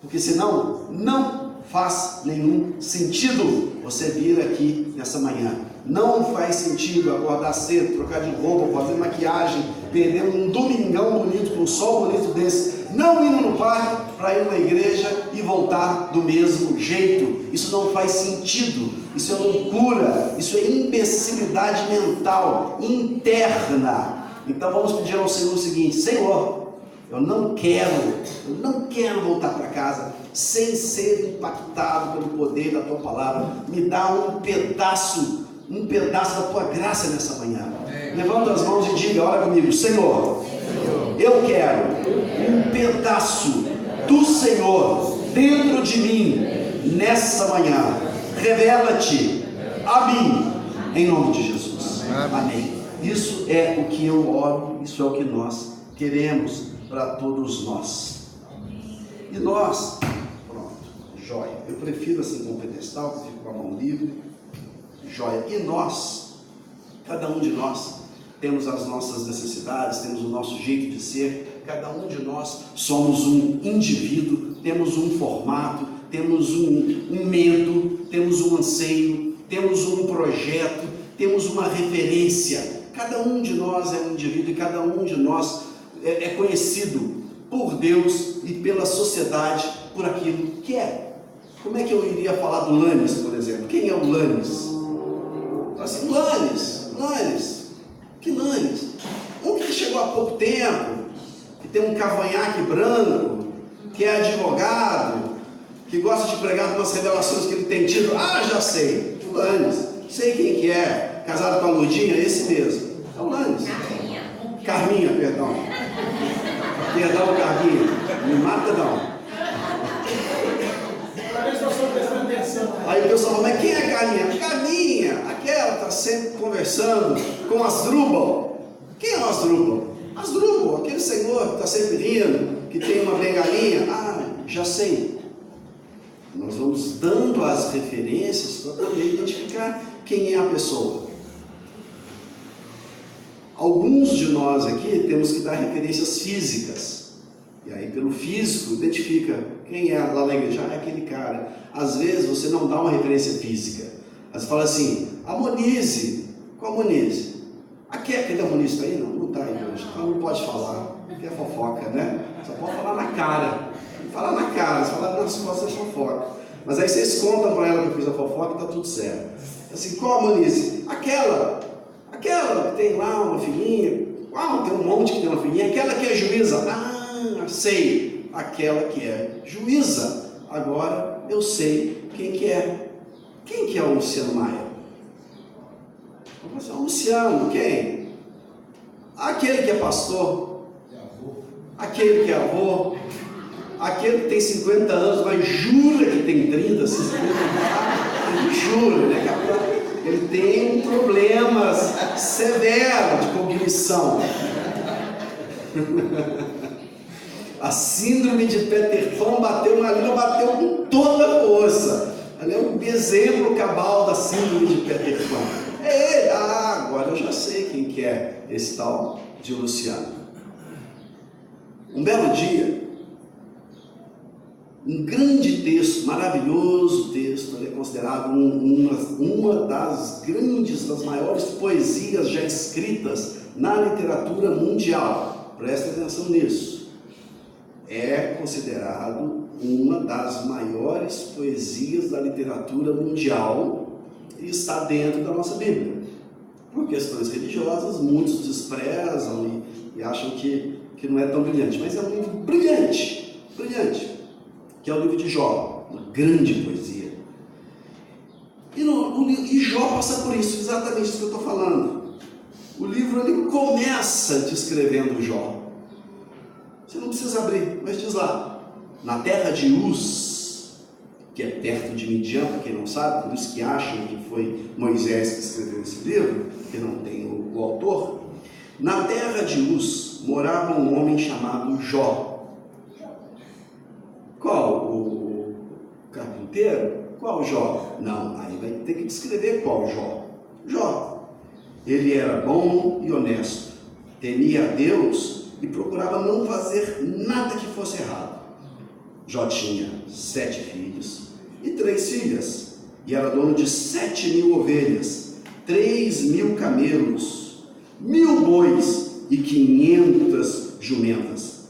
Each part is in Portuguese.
Porque senão não faz nenhum sentido você vir aqui nessa manhã. Não faz sentido acordar cedo, trocar de roupa, fazer maquiagem, perder um domingão bonito, com um sol bonito desse, não indo no parque para ir na igreja e voltar do mesmo jeito. Isso não faz sentido, isso é loucura, isso é imbecilidade mental, interna. Então vamos pedir ao Senhor o seguinte: Senhor, eu não quero voltar para casa sem ser impactado pelo poder da tua palavra. Me dá um pedaço da tua graça nessa manhã. Levanta as mãos e diga, ora comigo: Senhor, eu quero um pedaço do Senhor dentro de mim nessa manhã. Revela-te a mim, em nome de Jesus. Amém. Isso é o que eu oro, isso é o que nós queremos para todos nós. E nós, pronto, joia. Eu prefiro assim com o pedestal, que fico com a mão livre. Joia. E nós, cada um de nós, temos as nossas necessidades, temos o nosso jeito de ser. Cada um de nós somos um indivíduo, temos um formato, temos um medo, temos um anseio, temos um projeto, temos uma referência. Cada um de nós é um indivíduo e cada um de nós é conhecido por Deus e pela sociedade por aquilo que é. Como é que eu iria falar do Lannis, por exemplo? Quem é o Lannis? Assim, Lannis, que Lannis? Um que chegou há pouco tempo, que tem um cavanhaque branco, que é advogado, que gosta de pregar umas revelações que ele tem tido. Ah, já sei, o Lannis, sei quem que é, casado com a Lourdinha, esse mesmo, é o Lannis. Carminha, perdão, Carminha, me mata não. Aí o pessoal fala, mas quem é Carminha? Carminha, aquela está sempre conversando com Asdrubal. Quem é o Asdrubal? Asdrubal, aquele senhor que está sempre rindo, que tem uma bengalinha. Ah, já sei. Nós vamos dando as referências para poder identificar quem é a pessoa. Alguns de nós aqui temos que dar referências físicas. E aí pelo físico identifica quem é lá na igreja. Ah, é aquele cara. Às vezes você não dá uma referência física. Você fala assim, a Monize. Qual a Monize? Cadê a Monize? Está aí? Não está aí hoje. Então não pode falar, porque é fofoca, né? Só pode falar na cara. Falar na cara, se falar nas costas é fofoca. Mas aí vocês contam para ela que eu fiz a fofoca e está tudo certo. Assim, qual a Monize? Aquela que tem lá uma filhinha. Uau, tem um monte que tem uma filhinha. Aquela que é juíza. Ah, sei. Aquela que é juíza. Agora eu sei quem que é. Quem que é o Luciano Maia? O Luciano, quem? Aquele que é pastor. Aquele que é avô. Aquele que tem 50 anos, mas jura que tem 30, 50 anos. Jura, né? Ele tem um problema severo de cognição. A síndrome de Peter Pan bateu com toda a força. Ele é um exemplo cabal da síndrome de Peter Pan. É ele. Ah, agora eu já sei quem que é esse tal de Luciano. Um belo dia, um grande texto, maravilhoso texto, ele é considerado uma das maiores poesias já escritas na literatura mundial. Presta atenção nisso. É considerado uma das maiores poesias da literatura mundial e está dentro da nossa Bíblia. Por questões religiosas, muitos desprezam e acham que não é tão brilhante, mas é um livro brilhante, que é o livro de Jó, uma grande poesia. E Jó passa por isso, exatamente isso que eu estou falando. O livro ele começa descrevendo Jó. Você não precisa abrir, mas diz lá, na terra de Uz, que é perto de Midian, para quem não sabe, por isso que acham que foi Moisés que escreveu esse livro, que não tem o autor. Na terra de Uz morava um homem chamado Jó. Qual? O carpinteiro? Qual Jó? Não, aí vai ter que descrever qual Jó. Jó. Ele era bom e honesto, temia a Deus e procurava não fazer nada que fosse errado. Jó tinha 7 filhos e 3 filhas, e era dono de 7.000 ovelhas, 3.000 camelos, 1.000 bois e 500 jumentas.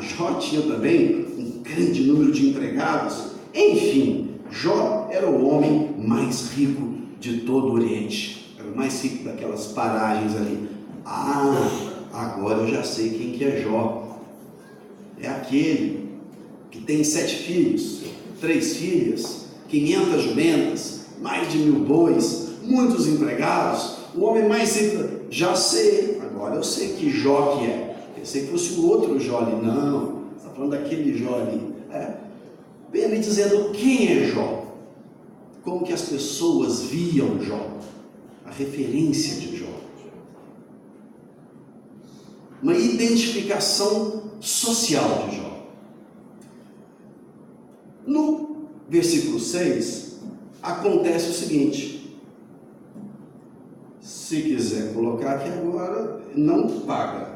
Jó tinha também um grande número de empregados. Enfim, Jó era o homem mais rico de todo o Oriente, era o mais rico daquelas paragens ali. Agora eu já sei quem que é Jó. É aquele que tem 7 filhos, 3 filhas, 500 jumentas, mais de 1.000 bois, muitos empregados, o homem mais rico. Já sei, agora eu sei que Jó que é. Pensei que fosse o outro Jó ali. Não, está falando daquele Jó ali. Bem ali dizendo quem é Jó, como que as pessoas viam Jó, a referência de Jó, uma identificação social de Jó. No versículo 6 acontece o seguinte, se quiser colocar aqui agora, não paga.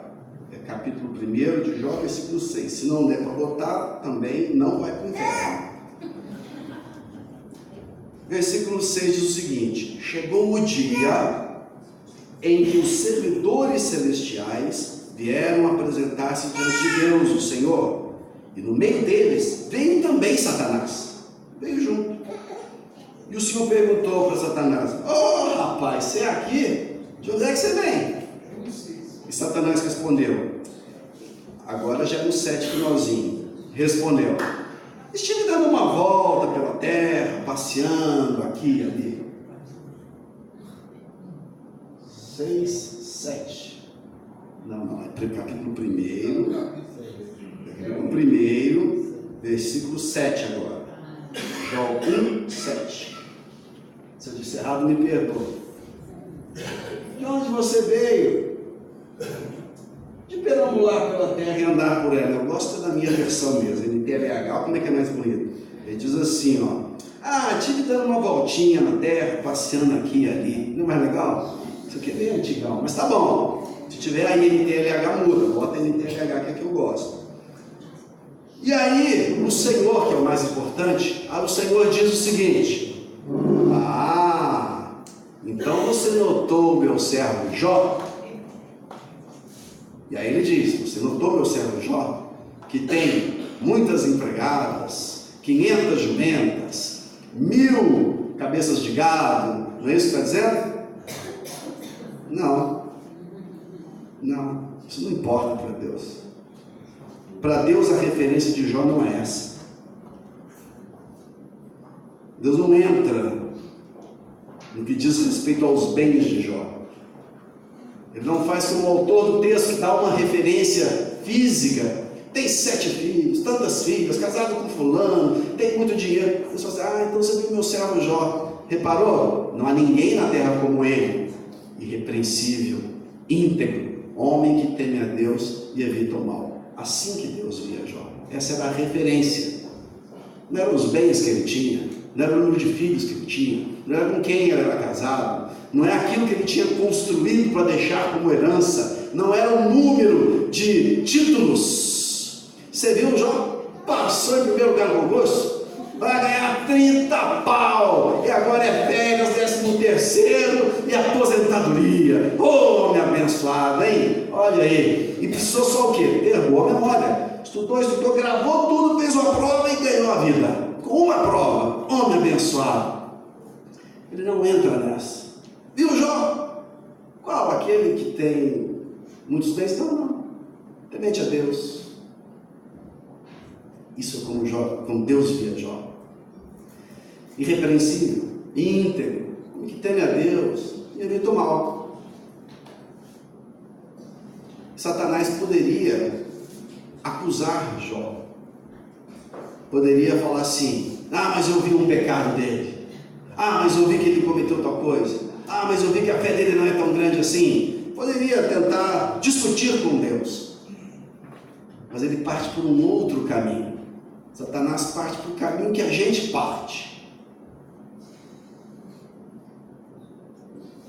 Capítulo 1 de Jó, versículo 6. Se não der para botar, também não vai para o inferno. Versículo 6 diz o seguinte: chegou o dia em que os servidores celestiais vieram apresentar-se diante de Deus, o Senhor, e no meio deles veio também Satanás, veio junto. E o Senhor perguntou para Satanás: rapaz, você é aqui? De onde é que você vem? E Satanás respondeu, agora já é no 7 finalzinho, respondeu: estive dando uma volta pela terra, passeando aqui e ali. 6, 7. Não, é capítulo 1. Capítulo 1, versículo 7 agora. Jó 1, 7. Se eu disse errado, me perdoa. De onde você veio? De perambular pela terra e andar por ela. Eu gosto da minha versão mesmo, NTLH, como é que é mais bonito? Ele diz assim, tive dando uma voltinha na terra, passeando aqui e ali. Não é mais legal? Isso aqui é bem antigão, mas tá bom. Se tiver aí NTLH, muda, bota NTLH que é que eu gosto. E aí, o Senhor, que é o mais importante, o Senhor diz o seguinte: então você notou o meu servo Jó? E aí ele diz: você notou meu servo Jó, que tem muitas empregadas, 500 jumentas, 1.000 cabeças de gado? Não é isso que está dizendo? Não, isso não importa para Deus. Para Deus a referência de Jó não é essa. Deus não entra no que diz respeito aos bens de Jó. Ele não faz como o autor do texto, que dá uma referência física. Tem 7 filhos, tantas filhas, casado com fulano, tem muito dinheiro. Você fala assim, então você viu meu servo Jó. Reparou? Não há ninguém na terra como ele. Irrepreensível, íntegro, homem que teme a Deus e evita o mal. Assim que Deus via Jó. Essa era a referência. Não eram os bens que ele tinha, não era o número de filhos que ele tinha, não era com quem ele era casado, não é aquilo que ele tinha construído para deixar como herança, não era o número de títulos. Você viu Jó? Passou em primeiro lugar no concurso, vai ganhar 30 pau, e agora é férias, 13º e aposentadoria. Homem abençoado, hein? Olha aí. E precisou só o quê? Ter boa memória. Estudou, gravou tudo, fez uma prova e ganhou a vida. Com uma prova. Homem abençoado. Ele não entra nessa. Viu, Jó? Qual? Aquele que tem muitos bens? Não. Temente a Deus. Isso é como Deus via Jó. Irrepreensível, íntegro, como que teme a Deus e evita o mal. Satanás poderia acusar Jó. Poderia falar assim, mas eu vi um pecado dele. Mas eu vi que ele cometeu tal coisa. Mas eu vi que a fé dele não é tão grande assim. Poderia tentar discutir com Deus. Mas ele parte por um outro caminho. Satanás parte por um caminho que a gente parte.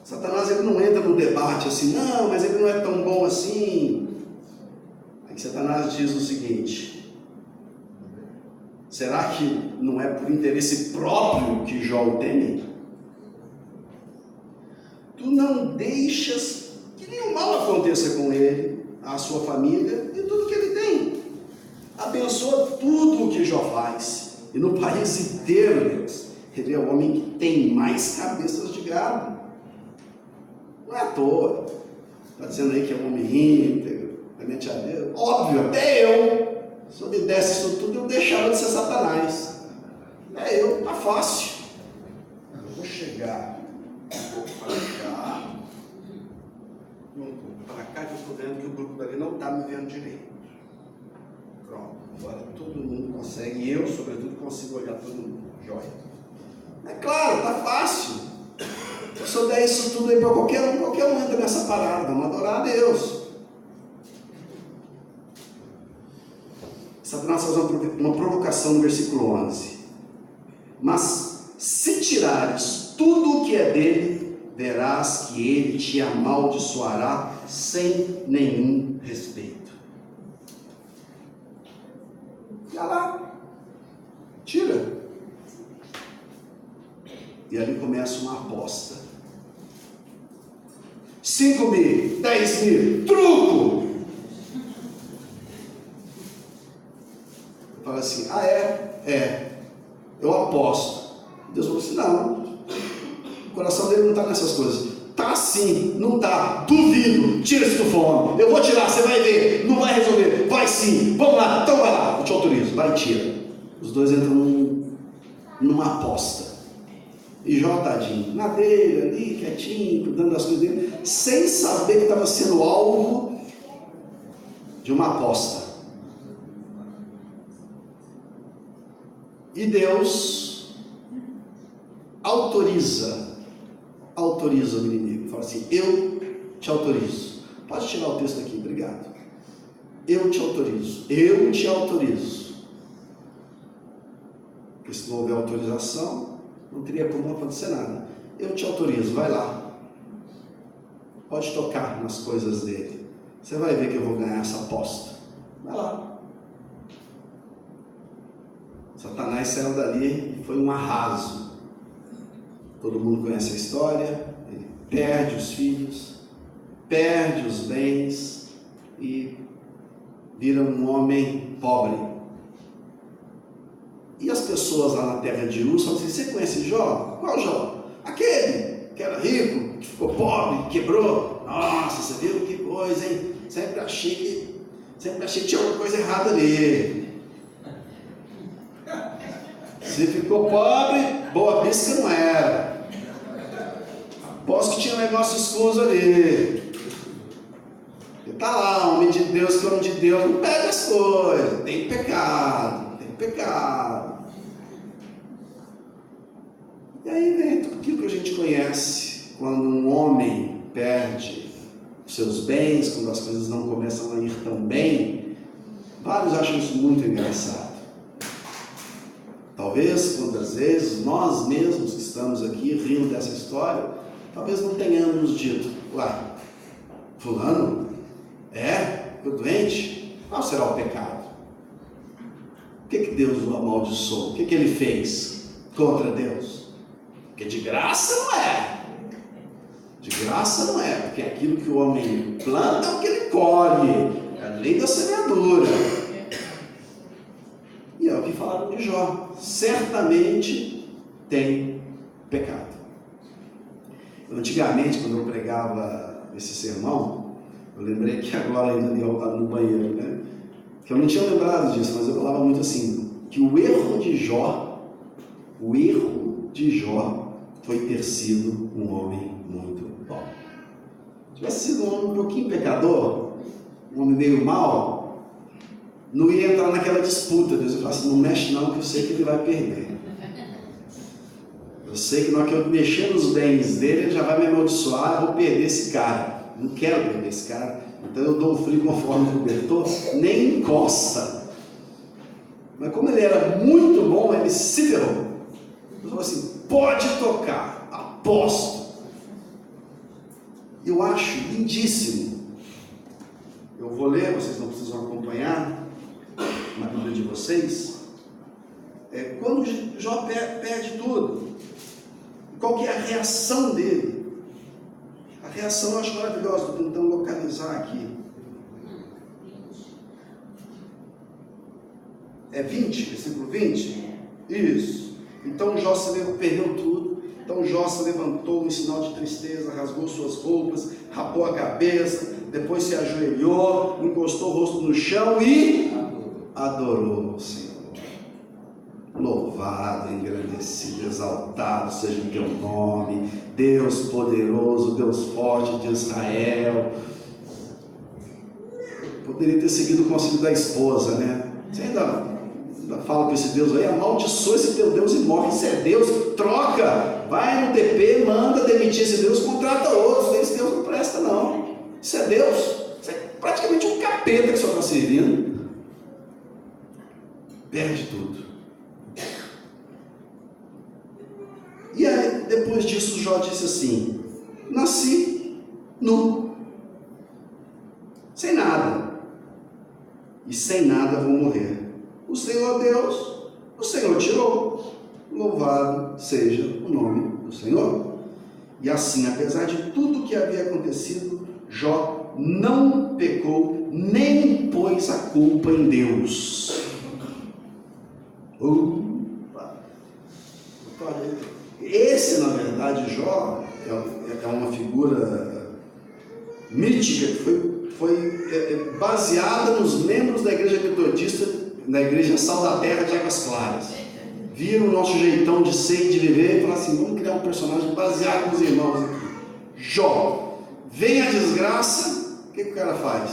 Satanás ele não entra no debate assim, não, mas ele não é tão bom assim. Aí Satanás diz o seguinte: Será que não é por interesse próprio que Jó o teme? Tu não deixas que nenhum mal aconteça com ele, a sua família e tudo que ele tem. Abençoa tudo o que Jó faz. E no país inteiro, Deus, ele é o homem que tem mais cabeças de gado. Não é à toa. Está dizendo aí que é um homem íntegro, temente a Deus. Óbvio, até eu, se eu me desse isso tudo, eu deixava de ser Satanás. Tá fácil. Eu vou chegar. Vou para cá. Não vou para cá, que eu estou vendo que o grupo dali não está me vendo direito. Pronto. Agora todo mundo consegue, eu sobretudo consigo olhar todo mundo. Jóia. É claro, tá fácil. Se eu der isso tudo aí para qualquer um entra nessa parada, vamos adorar a Deus. Satanás faz uma provocação no versículo 11. Mas se tirares tudo o que é dele, verás que ele te amaldiçoará sem nenhum respeito. Vai lá, tira. E ali começa uma aposta. 5.000, 10.000, truco! Fala assim, eu aposto. Deus falou assim, não, o coração dele não está nessas coisas. Tá sim, não tá, duvido, tira se tu for. Eu vou tirar, você vai ver, não vai resolver, vai sim, vamos lá, então vai lá, eu te autorizo, vai e tira. Os dois entram numa aposta. E Jó, tadinho, na dele ali, quietinho, cuidando das coisas dele, sem saber que estava sendo alvo de uma aposta. E Deus autoriza o inimigo. Fala assim, eu te autorizo. Pode tirar o texto aqui, obrigado. Eu te autorizo. Porque se não houver autorização, não teria como acontecer nada. Eu te autorizo, vai lá. Pode tocar nas coisas dele. Você vai ver que eu vou ganhar essa aposta. Vai lá. Satanás saiu dali e foi um arraso. Todo mundo conhece a história. Ele perde os filhos, perde os bens e vira um homem pobre. E as pessoas lá na terra de Uz falam assim, você conhece Jó? Qual Jó? Aquele que era rico, que ficou pobre, quebrou. Nossa, você viu que coisa, hein? Sempre achei que tinha alguma coisa errada ali. Se ficou pobre, boa pista não era. Aposto que tinha um negócio escuso ali. Está lá, homem de Deus que homem de Deus não pega as coisas. Tem pecado. E aí vem tudo aquilo que a gente conhece. Quando um homem perde os seus bens, quando as coisas não começam a ir tão bem, vários acham isso muito engraçado. Talvez, quantas vezes, nós mesmos que estamos aqui rindo dessa história, talvez não tenhamos dito, fulano, ficou doente? Qual será o pecado? O que Deus o amaldiçoou? O que ele fez contra Deus? Porque de graça não é. De graça não é, porque aquilo que o homem planta é o que ele colhe. É a lei da semeadura. E é o que falaram de Jó. Certamente tem pecado. Antigamente, quando eu pregava esse sermão, eu lembrei que agora ainda no banheiro, né? Que eu não tinha lembrado disso, mas eu falava muito assim, que o erro de Jó foi ter sido um homem muito bom. Se tivesse sido um homem um pouquinho pecador, um homem meio mau, não ia entrar naquela disputa. Deus ia falar assim, não mexe não, que eu sei que ele vai perder. Eu sei que na hora que eu mexer nos bens dele, ele já vai me amaldiçoar, eu vou perder esse cara. Não quero perder esse cara, então eu dou um frio conforme o cobertor, nem encosta. Mas como ele era muito bom, ele se ferrou. Ele falou assim, pode tocar, aposto. Eu acho lindíssimo. Eu vou ler, vocês não precisam acompanhar na Bíblia de vocês. Quando Jó perde tudo, qual que é a reação dele? A reação eu acho maravilhosa, estou tentando localizar aqui. É 20, versículo 20? Isso. Então Jó perdeu tudo. Então Jó se levantou em sinal de tristeza, rasgou suas roupas, rapou a cabeça, depois se ajoelhou, encostou o rosto no chão e adorou o Senhor. Louvado, engrandecido, exaltado seja o teu nome, Deus poderoso, Deus forte de Israel. Poderia ter seguido o conselho da esposa, né? Você ainda fala com esse Deus aí, amaldiçoa esse teu Deus e morre. Se é Deus, troca, vai no DP, manda demitir esse Deus, contrata outros. Esse Deus não presta, não. Isso é Deus, isso é praticamente um capeta que só está servindo. Perde tudo. E aí, depois disso, Jó disse assim: nasci nu, sem nada, e sem nada vou morrer. O Senhor Deus, o Senhor tirou, louvado seja o nome do Senhor. E assim, apesar de tudo que havia acontecido, Jó não pecou, nem pôs a culpa em Deus. Esse, na verdade, Jó é uma figura mítica que foi baseada nos membros da igreja metodista, na igreja Sal da Terra de Águas Claras. Viram o nosso jeitão de ser e de viver e falaram assim: vamos criar um personagem baseado nos irmãos aqui. Jó, vem a desgraça, o que o cara faz?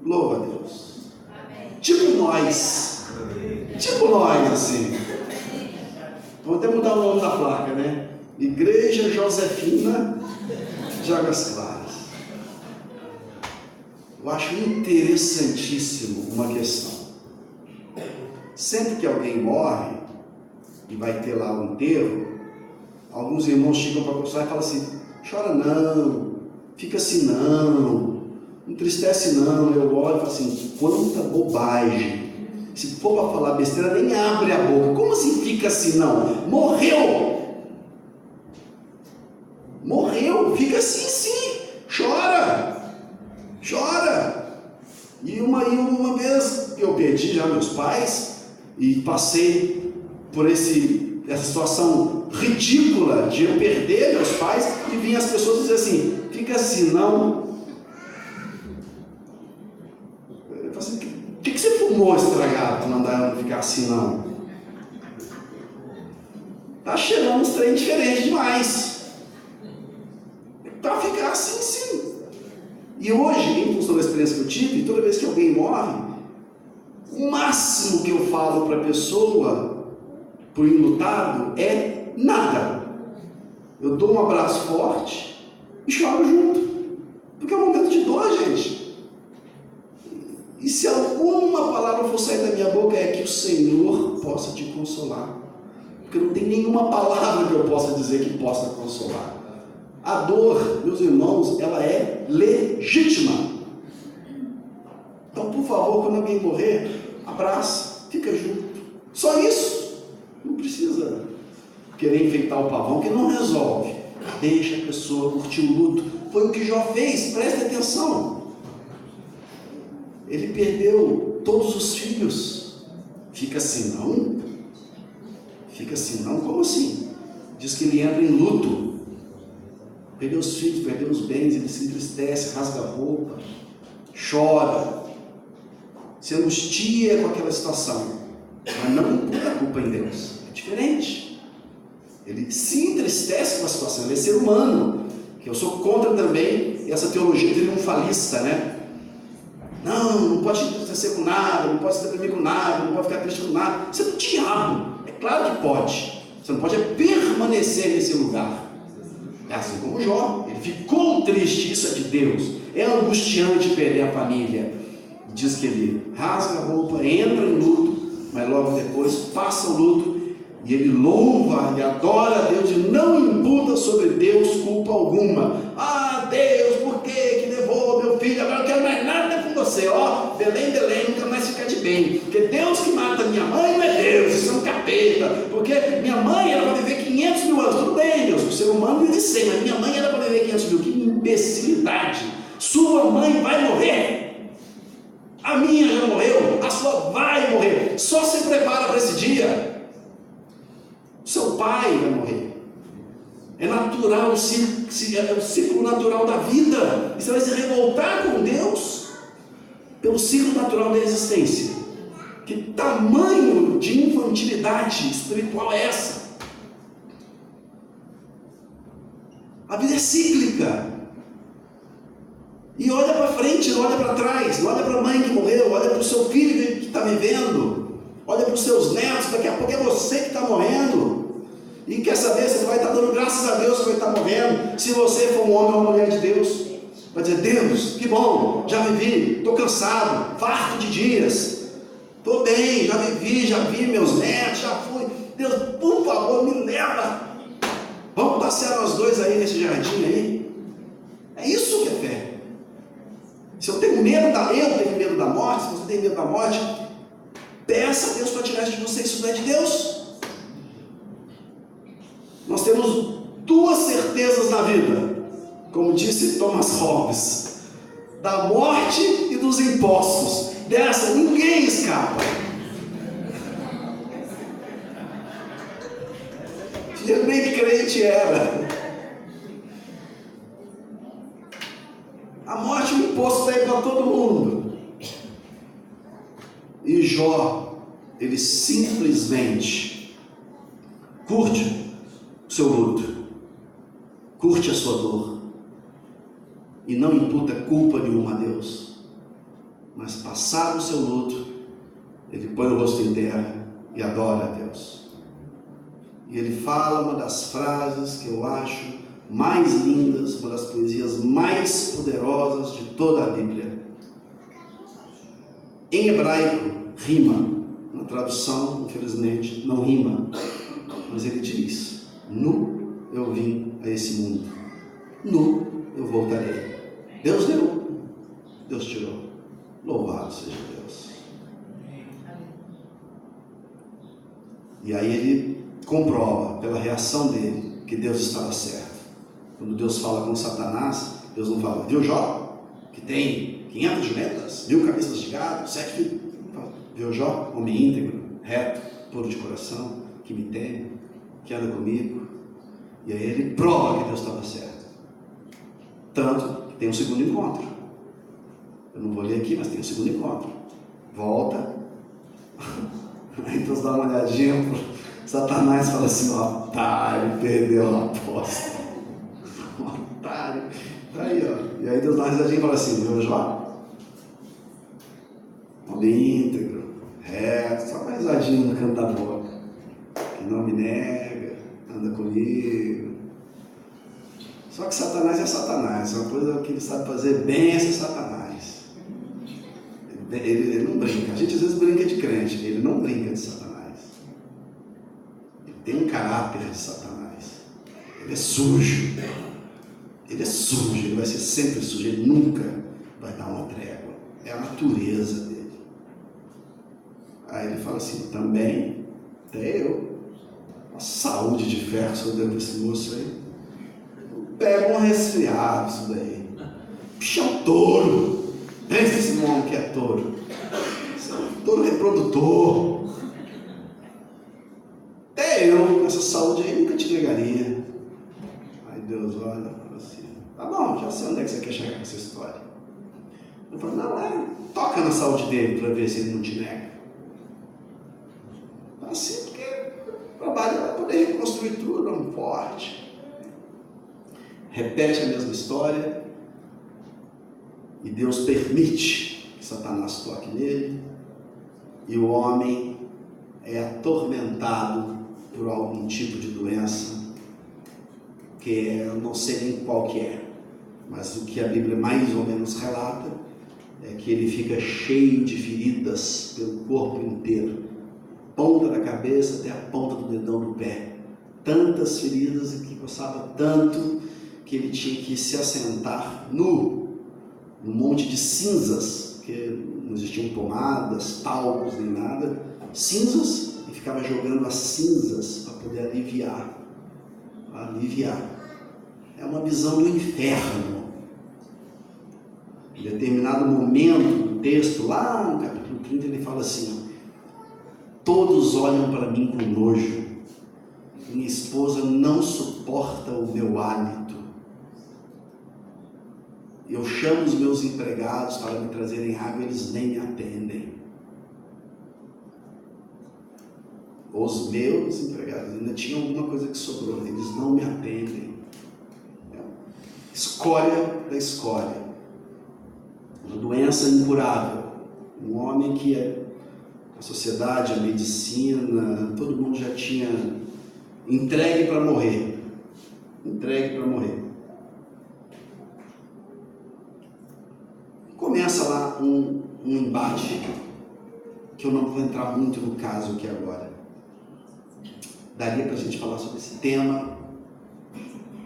Louva a Deus. Tipo nós, assim. Vamos até mudar o nome da placa, né? Igreja Josefina de Águas Claras. Eu acho interessantíssimo uma questão. Sempre que alguém morre e vai ter lá o enterro, alguns irmãos chegam para consolar e falam assim: chora não, fica assim não entristece não. Eu olho e falo assim: quanta bobagem. Se for para falar besteira, nem abre a boca. Como assim fica assim não? Morreu, fica assim sim, chora. E uma vez eu perdi já meus pais e passei por essa situação ridícula de eu perder meus pais, e vinha as pessoas dizer assim: fica assim não. Eu falei assim: o que você fumou estragado para mandar eu ficar assim não? Tá cheirando uns trem diferentes demais para ficar assim sim. E hoje, em função da experiência que eu tive, toda vez que alguém morre, o máximo que eu falo para a pessoa, para o enlutado, é nada. Eu dou um abraço forte e choro junto, porque é um momento de dor, gente. E se alguma palavra for sair da minha boca, é que o Senhor possa te consolar, porque não tem nenhuma palavra que eu possa dizer que possa consolar. A dor, meus irmãos, ela é legítima. Então, por favor, quando alguém morrer, abraça, fica junto. Só isso. Não precisa querer enfeitar o pavão, que não resolve. Deixa a pessoa curtir o luto. Foi o que Jó fez, preste atenção. Ele perdeu todos os filhos. Fica assim não? Fica assim não? Como assim? Diz que ele entra em luto. Perdeu os filhos, perdeu os bens, ele se entristece, rasga a roupa, chora, se angustia com aquela situação, mas não imputa a culpa em Deus. É diferente. Ele se entristece com a situação, ele é ser humano. Que eu sou contra também essa teologia triunfalista, né? Não pode se entristecer com nada, não pode se deprimir com nada, não pode ficar triste com nada. Isso é do diabo. É claro que pode. Você não pode permanecer nesse lugar. É assim como Jó, ele ficou triste, isso é de Deus. É angustiante perder a família. Diz que ele rasga a roupa, entra em luto, mas logo depois passa o luto e ele louva e adora a Deus e não imputa sobre Deus culpa alguma. Ah, Deus, por que vou, meu filho, agora eu não quero mais nada com você, ó, Belém, não quero mais ficar de bem, porque Deus que mata minha mãe não é Deus, isso é um capeta, porque minha mãe era para viver 500 mil anos, tudo bem Deus, o ser humano vive 100, mas minha mãe era para viver 500 mil, que imbecilidade, sua mãe vai morrer, a minha já morreu, a sua vai morrer, só se prepara para esse dia, seu pai vai morrer. É natural, é o ciclo natural da vida. E você vai se revoltar com Deus pelo ciclo natural da existência. Que tamanho de infantilidade espiritual é essa? A vida é cíclica. E olha para frente, não olha para trás. Não olha para a mãe que morreu, olha para o seu filho que está vivendo. Olha para os seus netos, daqui a pouco é você que está morrendo. E quer saber, você vai estar dando graças a Deus que vai estar morrendo, se você for um homem ou uma mulher de Deus. Vai dizer, Deus, que bom, já vivi, estou cansado, farto de dias, estou bem, já vivi, já vi meus netos, já fui. Deus, por favor, me leva. Vamos passear nós dois aí nesse jardim aí. É isso que é fé. Se eu tenho medo da morte, se você tem medo da morte, peça a Deus para tirar isso de você, isso não é de Deus. Nós temos duas certezas na vida, como disse Thomas Hobbes, da morte e dos impostos. Dessa ninguém escapa. Nem crente era. A morte e o imposto está aí para todo mundo. E Jó, ele simplesmente curte o seu luto, curte a sua dor e não imputa culpa nenhuma a Deus, mas passado o seu luto, ele põe o rosto em terra e adora a Deus. E ele fala uma das frases que eu acho mais lindas, uma das poesias mais poderosas de toda a Bíblia. Em hebraico rima, na tradução infelizmente não rima, mas ele diz: nu eu vim a esse mundo, nu eu voltarei. Deus deu, Deus tirou. Louvado seja Deus. E aí ele comprova pela reação dele que Deus estava certo. Quando Deus fala com Satanás, Deus não fala, viu Jó, que tem 500 jumentas, 1000 cabeças de gado, 7 filhos. Viu Jó, homem íntegro, reto, puro de coração, que me teme, que anda comigo. E aí ele prova que Deus estava certo. Tanto que tem um segundo encontro. Eu não vou ler aqui, mas tem um segundo encontro. Volta. Aí Deus dá uma olhadinha pro Satanás e fala assim, otário, perdeu a aposta. Otário. Tá aí, ó. E aí Deus dá uma risadinha e fala assim, viu Jó? Homem íntegro, reto, só uma risadinha no canto da boca. Que não me nega, anda comigo. Só que Satanás é Satanás, uma coisa que ele sabe fazer bem é ser Satanás. Ele não brinca, a gente às vezes brinca de crente, ele não brinca de Satanás. Ele tem um caráter de Satanás, ele é sujo, ele vai ser sempre sujo, ele nunca vai dar uma trégua, é a natureza dele. Aí ele fala assim, também, até eu, uma saúde de ferro se eu der para esse moço aí, pega um resfriado isso daí, puxa um touro. Pensa esse homem que é touro. Esse é um touro reprodutor. Até eu, essa saúde aí, nunca te negaria. Aí Deus olha e fala assim, tá bom, já sei onde é que você quer chegar com essa história. Eu falo, não, toca na saúde dele para ver se ele não te nega. Assim, porque o trabalho vai poder reconstruir tudo, é um forte. Repete a mesma história. E Deus permite que Satanás toque nele, e o homem é atormentado por algum tipo de doença, que eu não sei nem qual que é, mas o que a Bíblia mais ou menos relata, é que ele fica cheio de feridas pelo corpo inteiro, ponta da cabeça até a ponta do dedão do pé, tantas feridas e que coçava tanto, que ele tinha que se assentar nu, num monte de cinzas, porque não existiam pomadas, talcos, nem nada, cinzas, e ficava jogando as cinzas para poder aliviar. É uma visão do inferno. Em determinado momento do texto, lá no capítulo 30, ele fala assim: todos olham para mim com nojo, minha esposa não suporta o meu hálito, eu chamo os meus empregados para me trazerem água, eles nem me atendem. Os meus empregados, ainda tinha alguma coisa que sobrou, eles não me atendem. Escória da escória, uma doença incurável, um homem que a sociedade, a medicina, todo mundo já tinha entregue para morrer. Começa lá um embate, que eu não vou entrar muito no caso aqui agora. Daria para a gente falar sobre esse tema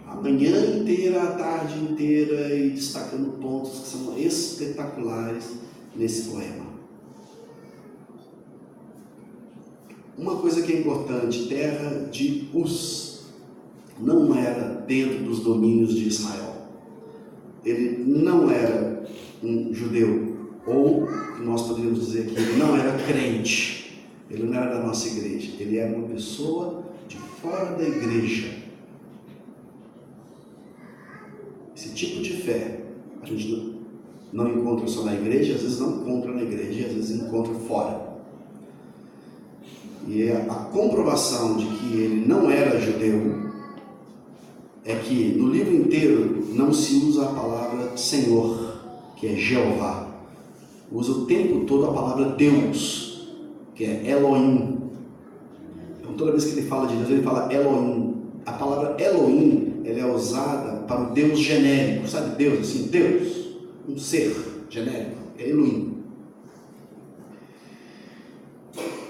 a manhã inteira, a tarde inteira, e destacando pontos que são espetaculares nesse poema. Uma coisa que é importante: terra de Uz não era dentro dos domínios de Israel. Ele não era um judeu, ou nós poderíamos dizer que ele não era crente, ele não era da nossa igreja, ele era uma pessoa de fora da igreja. Esse tipo de fé a gente não encontra só na igreja, às vezes não encontra na igreja, e às vezes encontra fora. E a comprovação de que ele não era judeu é que no livro inteiro não se usa a palavra Senhor, que é Jeová. Usa o tempo todo a palavra Deus, que é Elohim. Então toda vez que ele fala de Deus, ele fala Elohim. A palavra Elohim, ela é usada para o Deus genérico, sabe? Deus, assim, Deus, um ser genérico, é Elohim.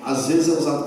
Às vezes é usado